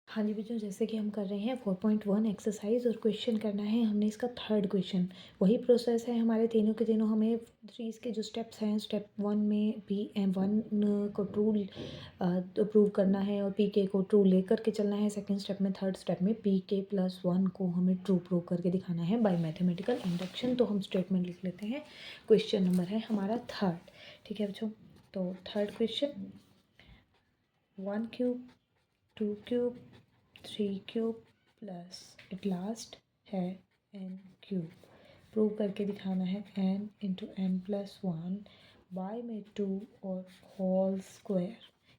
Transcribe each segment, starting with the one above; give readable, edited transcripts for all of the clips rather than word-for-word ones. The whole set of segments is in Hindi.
हाँ जी बच्चों, जैसे कि हम कर रहे हैं 4.1 एक्सरसाइज और क्वेश्चन करना है हमने इसका थर्ड क्वेश्चन। वही प्रोसेस है हमारे तीनों के तीनों। हमें ट्रीज़ के जो स्टेप्स हैं, स्टेप 1 में P1 को ट्रू प्रूव करना है और PK को ट्रू लेकर के चलना है। सेकंड स्टेप में, थर्ड स्टेप में PK+1 को हमें ट्रू प्रूव करके दिखाना है बाय मैथमेटिकल इंडक्शन। तो हम स्टेटमेंट लिख लेते हैं। क्वेश्चन नंबर है हमारा थर्ड। ठीक है बच्चों, तो third question, 1³ 2³ 3³ plus at last है n³ प्रूव करके दिखाना है n इंटू n+1 बाय में 2 और होल स्क्वायर।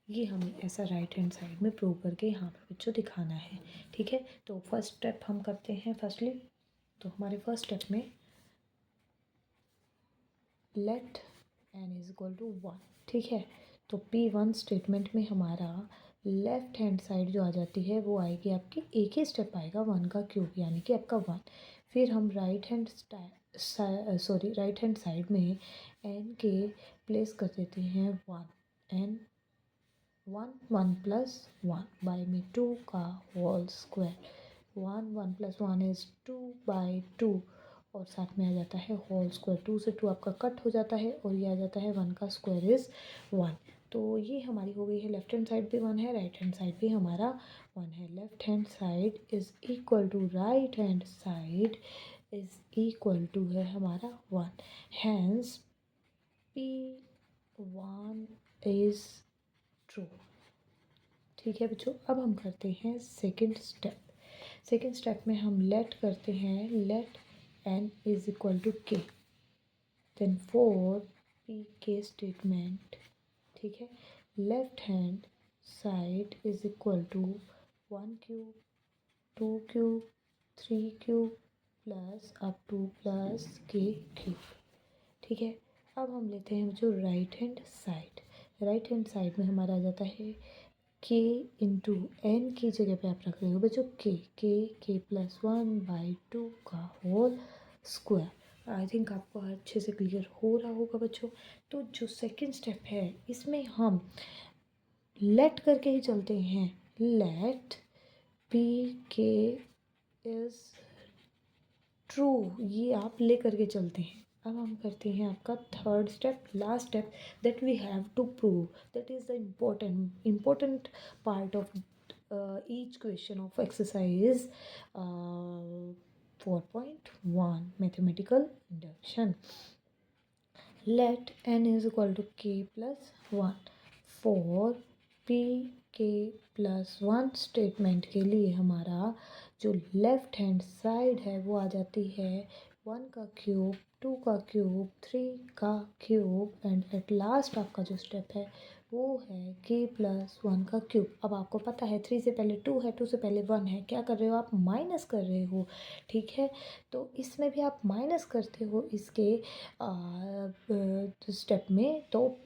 ये हमें ऐसा राइट हैंड साइड में प्रूव करके यहाँ पर बच्चों दिखाना है। ठीक है, तो फर्स्ट स्टेप हम करते हैं। फर्स्टली तो हमारे फर्स्ट स्टेप में let n is equal to 1। ठीक है, तो P1 स्टेटमेंट में हमारा लेफ्ट हैंड साइड जो आ जाती है वो आएगी आपकी, एक ही स्टेप आएगा 1 का क्यूब यानी कि आपका 1। फिर हम राइट हैंड साइड में n के प्लेस कर देते हैं 1। n 1 बाय में 2 का होल स्क्वायर। 1 इज़ 2/2 और साथ में आ जाता है होल स्क्वायर। 2 से 2 आपका कट हो जाता है और ये आ जाता है 1 का स्क्वायर इज़ 1। तो ये हमारी हो गई है, लेफ्ट हैंड साइड भी 1 है, राइट हैंड साइड भी हमारा 1 है। Left hand side is equal to right hand side is equal to है हमारा 1। Hence P1 is true. ठीक है बच्चों, अब हम करते हैं सेकंड स्टेप। सेकंड स्टेप में हम लेट करते हैं, let n is equal to k। Then for PK statement, ठीक है, left hand side is equal to 1³ 2³ 3³ plus up to plus k³। ठीक है, अब हम लेते हैं जो right hand side. Right hand side में हमारा आ जाता है k इंटू एन की जगह पे आप रख रहे हो बच्चों k+1/2 का होल स्क्वायर। आई थिंक आपको अच्छे से क्लियर हो रहा होगा बच्चों। तो जो सेकंड स्टेप है इसमें हम लेट करके ही चलते हैं। लेट PK इज ट्रू, ये आप ले करके चलते हैं। अब हम करते हैं आपका third step, last step, that we have to prove, that is the important part of each question of exercise 4.1 mathematical induction. Let n is equal to k+1 for PK+1 statement के लिए हमारा जो लेफ्ट हैंड साइड है वो आ जाती है 1 का क्यूब, 2 का क्यूब, 3 का क्यूब एंड एट लास्ट आपका जो स्टेप है वो है k+1 का क्यूब। अब आपको पता है 3 से पहले 2 है, 2 से पहले 1 है, क्या कर रहे हो आप, माइनस कर रहे हो। ठीक है, तो इसमें भी आप माइनस करते हो इसके स्टेप में, तो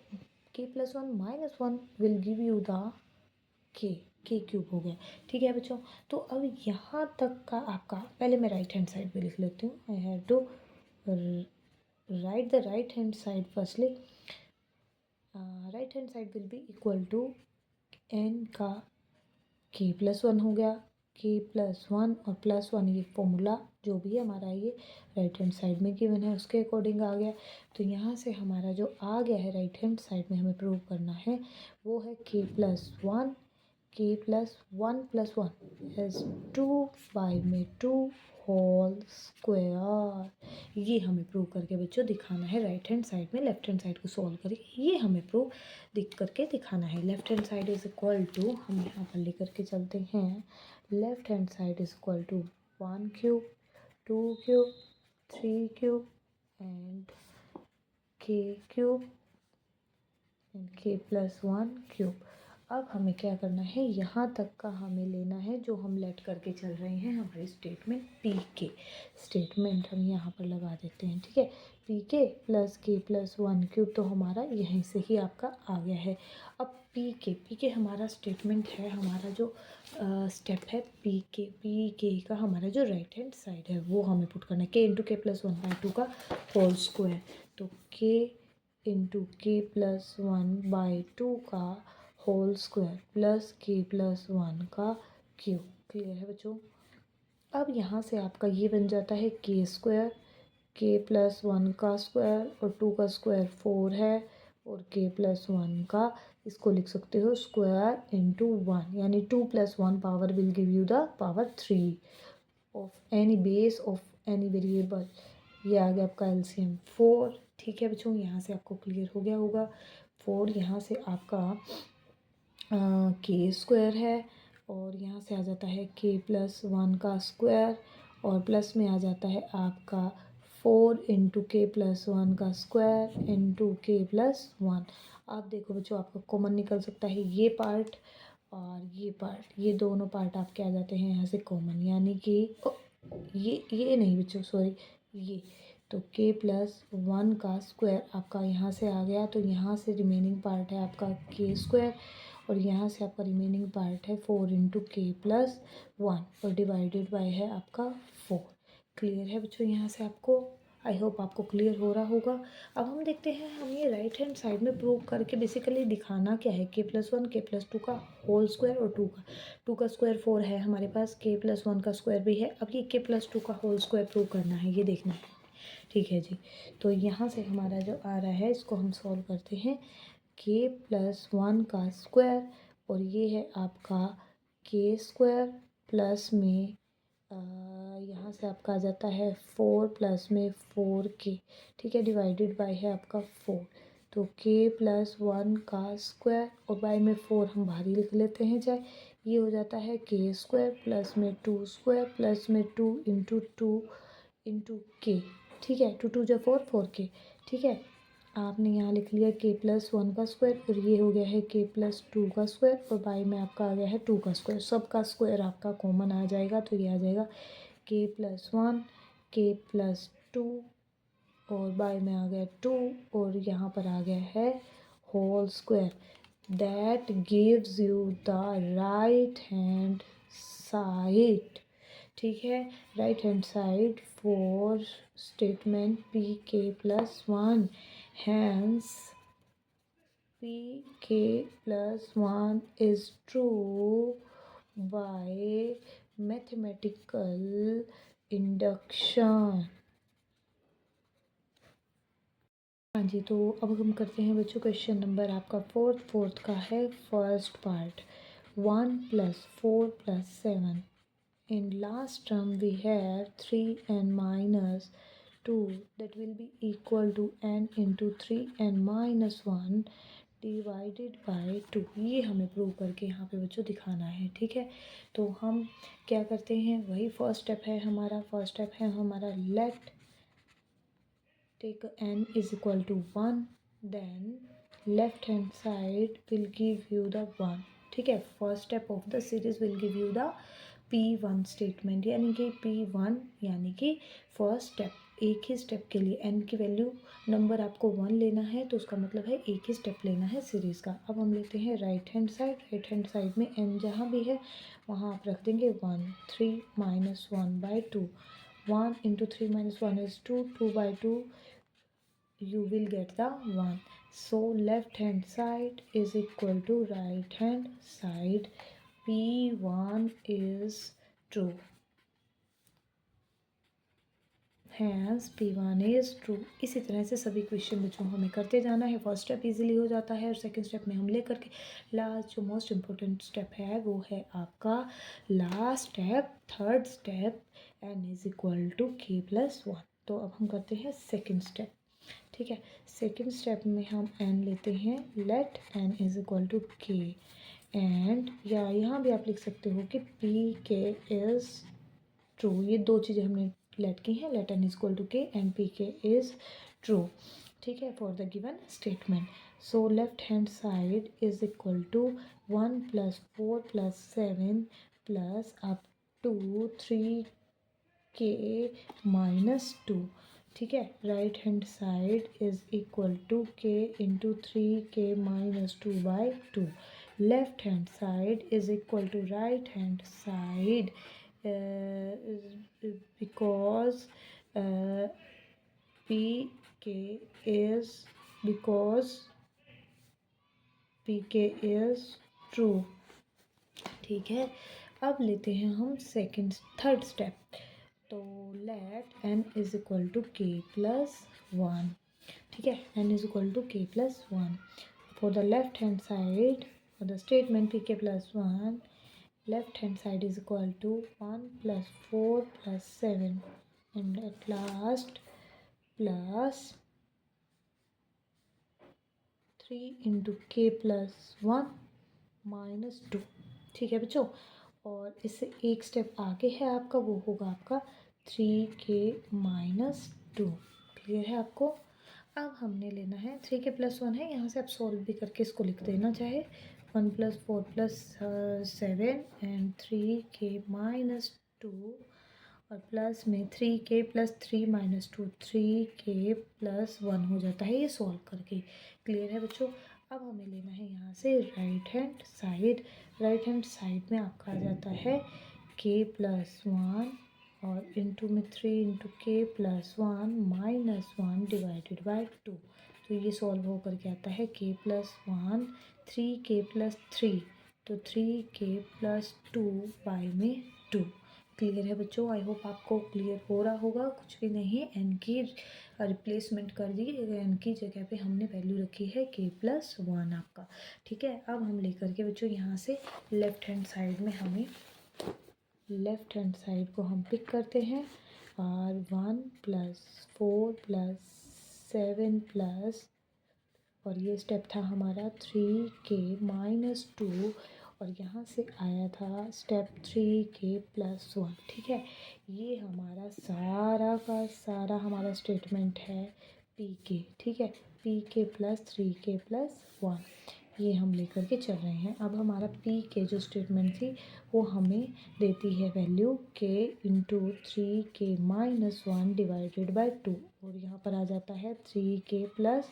k+1 -1 will give you the k³ हो गया। ठीक है बच्चों, तो अब यहाँ तक का आपका, पहले मैं राइट हैंड साइड पे लिख लेती हूँ। I have to write the right hand side firstly. Right hand side will be equal to n का k+1 हो गया, k+1 और +1, ये फॉर्मूला जो भी है हमारा ये राइट हैंड साइड में गिवन है उसके अकॉर्डिंग आ गया। तो यहाँ से हमारा जो आ गया है राइट हैंड साइड में हमें प्रूव करना है वो है k+1 इज 2/2 होल स्क्वायर। ये हमें प्रूव करके बच्चों दिखाना है राइट हैंड साइड में। लेफ्ट हैंड साइड को सॉल्व करके ये हमें प्रूव करके दिखाना है। Left hand side is equal to, हम यहाँ पर लेकर के चलते हैं, left hand side is equal to 1³ 2³ 3³ and k³ and k+1³। अब हमें क्या करना है, यहाँ तक का हमें लेना है जो हम लेट करके चल रहे हैं हमारी स्टेटमेंट PK स्टेटमेंट हम यहाँ पर लगा देते हैं। ठीक है, PK + k+1³ तो हमारा यहीं से ही आपका आ गया है। अब PK हमारा स्टेटमेंट है, हमारा जो स्टेप है PK का हमारा जो राइट हैंड साइड है वो हमें पुट करना है k इंटू k+1/2 का होल स्क्वायर। तो k इंटू k+1/2 का होल स्क्वायर प्लस k+1 का क्यू। क्लियर है बच्चों। अब यहाँ से आपका ये बन जाता है के स्क्वायर, के प्लस 1 का स्क्वायर और 2 का स्क्वायर 4 है, और के प्लस 1 का इसको लिख सकते हो स्क्वायर इंटू 1, यानी 2 + 1 power will give you the power 3 of any base of any variable. ये आ गया आपका एलसीएम 4। ठीक है बच्चों, यहाँ से आपको क्लियर हो गया होगा। 4 यहाँ से आपका के स्क्वायर है, और यहाँ से आ जाता है के प्लस 1 का स्क्वायर, और प्लस में आ जाता है आपका 4 इंटू के प्लस 1 का स्क्वायर इंटू के प्लस 1। आप देखो बच्चों, आपका कॉमन निकल सकता है ये पार्ट और ये पार्ट, ये दोनों पार्ट आपके आ जाते हैं यहाँ से कॉमन, यानी कि ये नहीं बच्चों, सॉरी, ये तो के प्लस 1 का स्क्वायर आपका यहाँ से आ गया, तो यहाँ से रिमेनिंग पार्ट है आपका के स्क्वायर, और यहाँ से आपका रिमेनिंग पार्ट है 4 इंटू के प्लस 1, और डिवाइडेड बाय है आपका 4। क्लियर है बच्चों यहाँ से आपको? आई होप आपको क्लियर हो रहा होगा। अब हम देखते हैं, हम ये राइट हैंड साइड में प्रूव करके बेसिकली दिखाना क्या है, के प्लस 1 के प्लस 2 का होल स्क्वायर, और 2 का स्क्वायर 4 है हमारे पास, के प्लस 1 का स्क्वायर भी है। अब ये के प्लस 2 का होल स्क्वायर प्रूव करना है, ये देखना है। ठीक है जी, तो यहाँ से हमारा जो आ रहा है इसको हम सॉल्व करते हैं। के प्लस 1 का स्क्वायर, और ये है आपका के स्क्वायर प्लस में यहाँ से आपका आ जाता है 4 प्लस में 4k। ठीक है, डिवाइडेड बाय है आपका 4, तो के प्लस 1 का स्क्वायर और बाय में 4 हम बाहर ही लिख लेते हैं चाहे, ये हो जाता है के स्क्वायर प्लस में 2 स्क्वायर प्लस में 2 इंटू 2 इंटू के। ठीक है, 2 2 जो 4 4k। ठीक है, आपने यहाँ लिख लिया के प्लस 1 का स्क्वायर, और ये हो गया है के प्लस 2 का स्क्वायर, और बाई में आपका आ गया है 2 का स्क्वायर। सब का स्क्वायर आपका कॉमन आ जाएगा, तो ये आ जाएगा के प्लस 1 के प्लस 2, और बाई में आ गया 2, और यहाँ पर आ गया है whole square. That gives you the right hand side. ठीक है, right hand side for statement P K plus 1, hence pk plus 1 is true by mathematical induction। हाँ जी, तो अब हम करते हैं बच्चों क्वेश्चन नंबर आपका फोर्थ का है first part. 1 + 4 + 7, in last term we have 3n minus 2 that will be equal to n into 3n minus 1 divided by 2। ये हमें प्रूव करके यहाँ पे बच्चों दिखाना है। ठीक है, तो हम क्या करते हैं, वही फर्स्ट स्टेप है हमारा let take n is equal to 1, then left hand side will give you the 1। ठीक है, first step of the series will give you the P1 statement, यानी कि P1 यानी कि फर्स्ट स्टेप, एक ही स्टेप के लिए n की वैल्यू नंबर आपको 1 लेना है, तो उसका मतलब है एक ही स्टेप लेना है सीरीज़ का। अब हम लेते हैं राइट हैंड साइड में n जहाँ भी है वहाँ आप रख देंगे 1, 3 - 1/2, 1 into 3 - 1 is 2, 2/2 you will get the 1, so left hand side is equal to right hand side, P1 is true, hence P1 is true. इसी तरह से सभी क्वेश्चन बच्चों हमें करते जाना है। फर्स्ट स्टेप इजीली हो जाता है, और सेकंड स्टेप में हम ले करके लास्ट जो मोस्ट इम्पोर्टेंट स्टेप है वो है आपका last step, third step, n is equal to k plus 1। तो अब हम करते हैं सेकंड स्टेप। ठीक है, सेकंड स्टेप में हम n लेते हैं, let n is equal to k, and या यहाँ भी आप लिख सकते हो कि pk इज़ ट्रू। ये दो चीज़ें हमने लेट की हैं, let n is equal to K and P K is true. ठीक है, for the given statement, so left hand side is equal to 1 + 4 + 7 plus up to 3k - 2। ठीक है, right hand side is equal to k into 3k - 2/2। Left hand side is equal to right hand side because pk is true। ठीक है, अब लेते हैं हम थर्ड स्टेप। तो let n is equal to k plus one, ठीक है, n is equal to k plus one. For the left hand side, for the statement pk plus one, left hand side is equal to 1 plus 4 plus 7 and at last plus 3 into k plus 1 minus 2, ठीक है बच्चों। और इससे एक स्टेप आगे है आपका, वो होगा आपका 3k माइनस टू। क्लियर है आपको। अब हमने लेना है 3k प्लस वन है, यहाँ से आप सॉल्व भी करके इसको लिख देना चाहे 1 plus 4 plus 7 and 3k minus two, और प्लस में 3k plus 3 minus two 3k plus one हो जाता है ये सॉल्व करके। क्लियर है बच्चों। अब हमें लेना है यहाँ से right hand side. Right hand side में आपका आ जाता है k प्लस वन और इंटू में 3 इंटू के plus one minus one divided by two. तो ये सॉल्व हो करके आता है k plus one 3k plus three, तो 3k प्लस टू बाई में टू। क्लियर है बच्चों। आई होप आपको क्लियर हो रहा होगा। कुछ भी नहीं, n की रिप्लेसमेंट कर दी, n की जगह पे हमने वैल्यू रखी है k प्लस वन आपका, ठीक है। अब हम लेकर के बच्चों यहाँ से लेफ्ट हैंड साइड में हमें लेफ्ट हैंड साइड को हम पिक करते हैं और 1 प्लस 4 प्लस 7 प्लस, और ये स्टेप था हमारा 3k माइनस टू, और यहाँ से आया था स्टेप 3k प्लस वन, ठीक है। ये हमारा सारा का सारा हमारा स्टेटमेंट है pk, ठीक है, pk plus 3k plus one, ये हम लेकर के चल रहे हैं। अब हमारा p के जो स्टेटमेंट थी वो हमें देती है value k into 3k minus one divided by to, और यहाँ पर आ जाता है 3k प्लस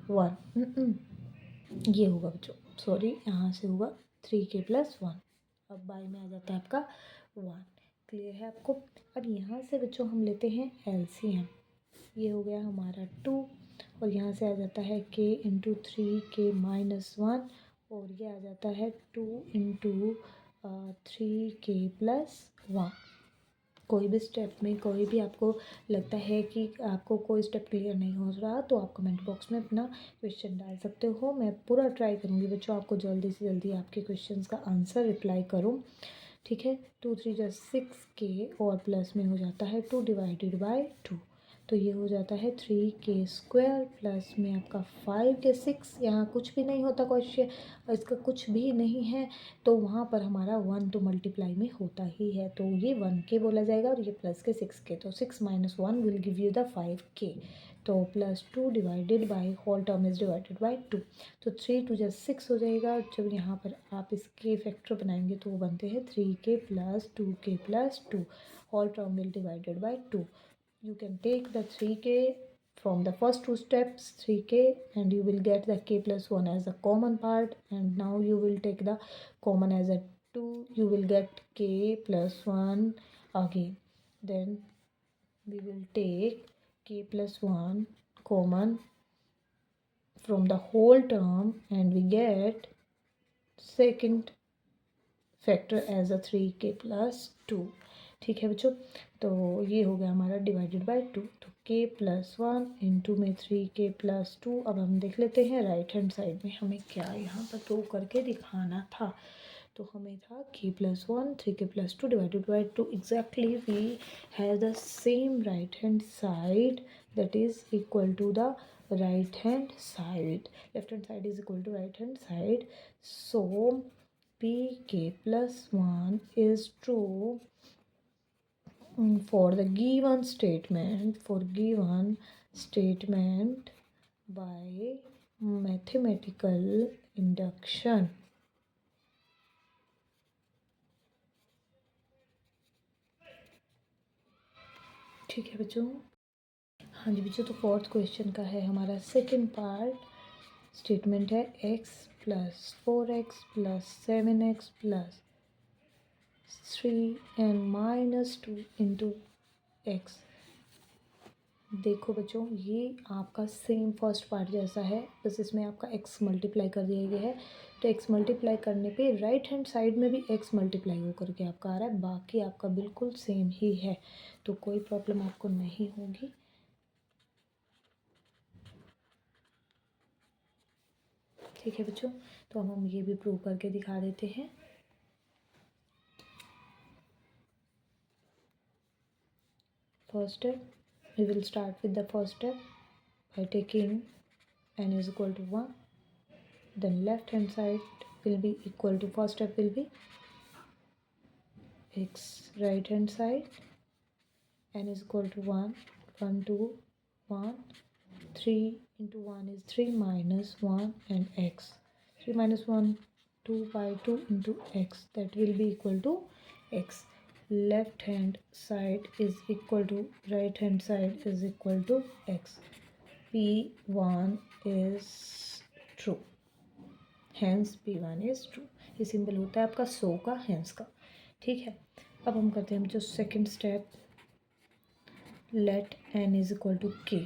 वन। ये होगा बच्चों, सॉरी, यहाँ से होगा 3k प्लस वन, अब बाई में आ जाता है आपका वन। क्लियर है आपको। अब यहाँ से बच्चों हम लेते हैं LCM। ये हो गया हमारा 2, और यहाँ से आ जाता है k into 3k minus one, और ये आ जाता है 2 इंटू 3k प्लस वन। कोई भी स्टेप में कोई भी आपको लगता है कि आपको कोई स्टेप क्लियर नहीं हो रहा, तो आप कमेंट बॉक्स में अपना क्वेश्चन डाल सकते हो। मैं पूरा ट्राई करूँगी बच्चों आपको जल्दी से जल्दी आपके क्वेश्चंस का आंसर रिप्लाई करूँ, ठीक है। 2 3 जा 6k, और प्लस में हो जाता है 2 डिवाइडेड बाई टू, तो ये हो जाता है 3k स्क्वायर प्लस में आपका 5k 6। यहाँ कुछ भी नहीं होता क्वेश्चन, इसका कुछ भी नहीं है, तो वहाँ पर हमारा 1 तो मल्टीप्लाई में होता ही है, तो ये 1k बोला जाएगा, और ये प्लस के 6k, तो 6 minus one will give you the 5k, तो plus two divided by whole term is divided by two, तो 3 2 जा 6 हो जाएगा। जब यहाँ पर आप इसके फैक्टर बनाएंगे तो वो बनते हैं 3k plus 2k plus two, whole term will divided by two. You can take the 3k from the first two steps 3k, and you will get the k plus 1 as a common part, and now you will take the common as a 2, you will get k plus 1 again. Then we will take k plus 1 common from the whole term, and we get second factor as a 3k plus 2, ठीक है बच्चों। तो ये हो गया हमारा डिवाइडेड बाय टू, तो k प्लस वन इंटू में 3k प्लस टू। अब हम देख लेते हैं राइट हैंड साइड में हमें क्या यहाँ पर प्रूव करके दिखाना था। तो हमें था k plus one 3k plus two divided by two, exactly we have the same right hand side that is equal to the right hand side, left hand side is equal to right hand side, so pk plus 1 is true for the given statement, for given statement by mathematical induction। ठीक है बच्चों। हाँ जी बच्चों, तो फोर्थ क्वेश्चन का है हमारा सेकंड पार्ट। स्टेटमेंट है x plus 4x plus 7x plus 3 and minus 2 into x देखो बच्चों, ये आपका सेम फर्स्ट पार्ट जैसा है, बस इसमें आपका एक्स मल्टीप्लाई कर दिया गया है। तो एक्स मल्टीप्लाई करने पे राइट हैंड साइड में भी एक्स मल्टीप्लाई हो करके आपका आ रहा है, बाकी आपका बिल्कुल सेम ही है, तो कोई प्रॉब्लम आपको नहीं होगी। ठीक है बच्चों, तो अब हम ये भी प्रूव करके दिखा देते हैं। First step, we will start with the first step by taking n is equal to 1, then left hand side will be equal to, first step will be x, right hand side n is equal to 1, 1 2 1, 3 into 1 is 3 minus 1 and x, 3 minus 1 2 by 2 into x, that will be equal to x. Left hand side is equal to right hand side is equal to x. P1 is true, hence P1 is true. ये सिंबल होता है आपका सो का, हैंस का। ठीक है, अब हम करते हैं जो second step, let n is equal to k,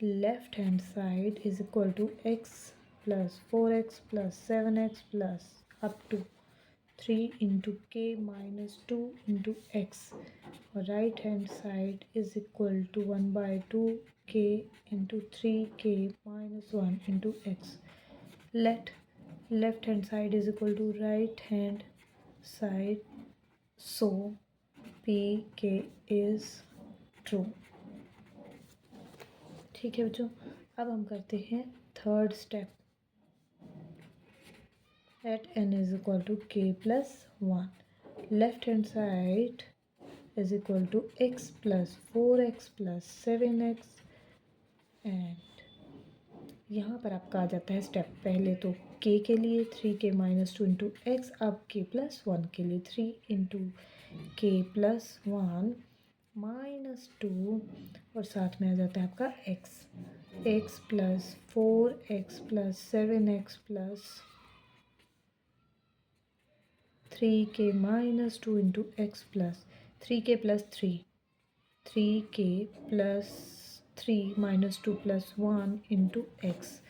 left hand side is equal to x plus 4x plus 7x plus up to 3 into k minus 2 into x, right hand side is equal to 1 by 2 k into 3k minus 1 into x. Let left hand side is equal to right hand side, so pk is true. ठीक है बच्चों, अब हम करते हैं third step, at n is equal to k plus 1, left hand side is equal to x plus 4x plus 7x, and यहाँ पर आपका आ जाता है स्टेप, पहले तो k के लिए 3k माइनस 2 इंटू एक्स, अब k प्लस 1 के लिए 3 इंटू k प्लस 1 माइनस 2, और साथ में आ जाता है आपका x, x plus 4x plus 7x plus 3k minus 2 into x plus 3k plus 3, 3k plus 3 minus 2 plus 1 into x.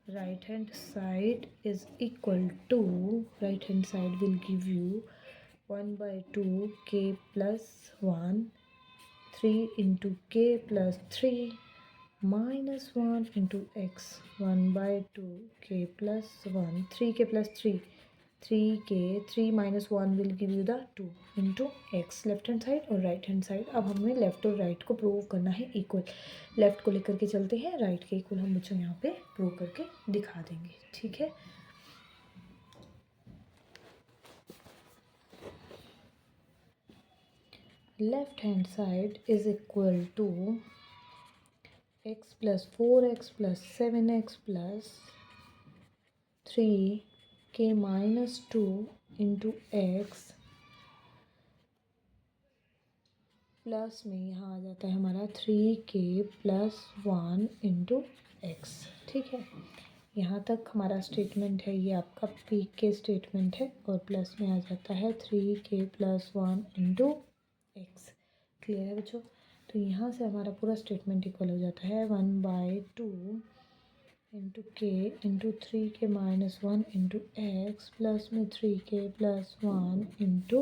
Right hand side is equal to, right hand side will give you 1 by 2 k plus 1, 3 into k plus 3 minus 1 into x, 1 by 2 k plus 1, 3k plus 3, 3k, 3 minus 1 will give you the 2 into x, left hand side और राइट हैंड साइड। अब हमें लेफ्ट और राइट को प्रूव करना है इक्वल, लेफ्ट को लेकर के चलते हैं, राइट के इक्वल हम बच्चों यहाँ पे प्रूव करके दिखा देंगे। ठीक है, left hand side is equal to x plus 4x plus 7x plus 3k minus 2 into x, plus में यहाँ आ जाता है हमारा 3k प्लस 1 इंटू एक्स। ठीक है, यहाँ तक हमारा स्टेटमेंट है, ये आपका पी के स्टेटमेंट है, और प्लस में आ जाता है 3k plus 1 into x. Clear है बच्चों, तो यहाँ से हमारा पूरा स्टेटमेंट इक्वल हो जाता है 1 बाई 2 इंटू के into 3k minus 1 into x, plus में 3k plus 1 into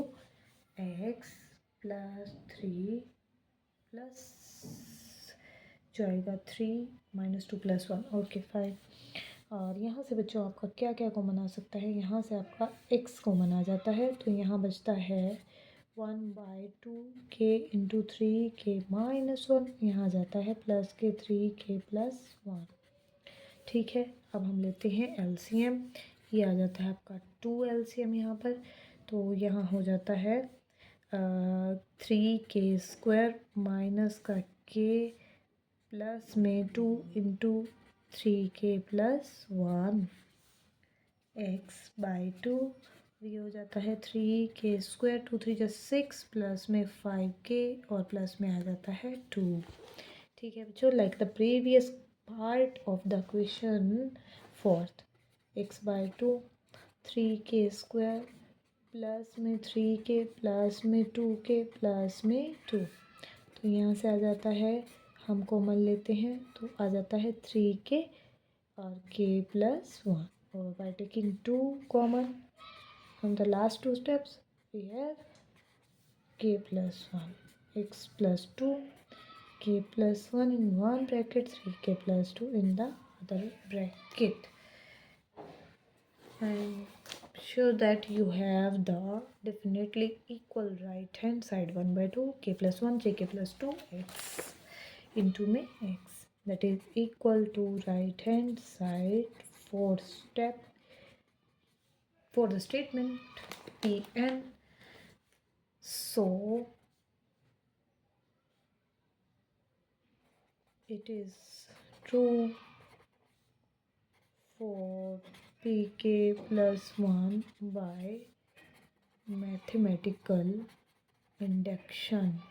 x plus 3 plus जो आएगा 3 माइनस 2 प्लस 1, ओके 5। और यहाँ से बच्चों आपका क्या क्या कॉमन आ सकता है, यहाँ से आपका x कॉमन आ जाता है, तो यहाँ बचता है 1 बाई 2 के इंटू 3k माइनस 1, यहाँ आ जाता है प्लस के 3k प्लस 1। ठीक है, अब हम लेते हैं एलसीएम, ये आ जाता है आपका 2 एलसीएम यहाँ पर, तो यहाँ हो जाता है 3k स्क्वायर माइनस का k प्लस में 2 into 3k plus 1 x by 2, ये हो जाता है 3k स्क्वायर, 2 3 जा 6 प्लस में 5k और प्लस में आ जाता है 2। ठीक है बच्चों, like the previous part of the question, fourth x by 2 3k square plus में 3k प्लस में 2k प्लस में 2, तो यहाँ से आ जाता है, हम कॉमन लेते हैं तो आ जाता है 3k और k प्लस 1, और by taking 2 common from the last two steps we have k plus 1 x plus 2 k plus 1 in one bracket, 3k plus 2 in the other bracket. I'm sure that you have the definitely equal right hand side 1 by 2 k plus 1 jk plus 2 x into में x, that is equal to right hand side for the statement Pn. So it is true for pk plus 1 by mathematical induction.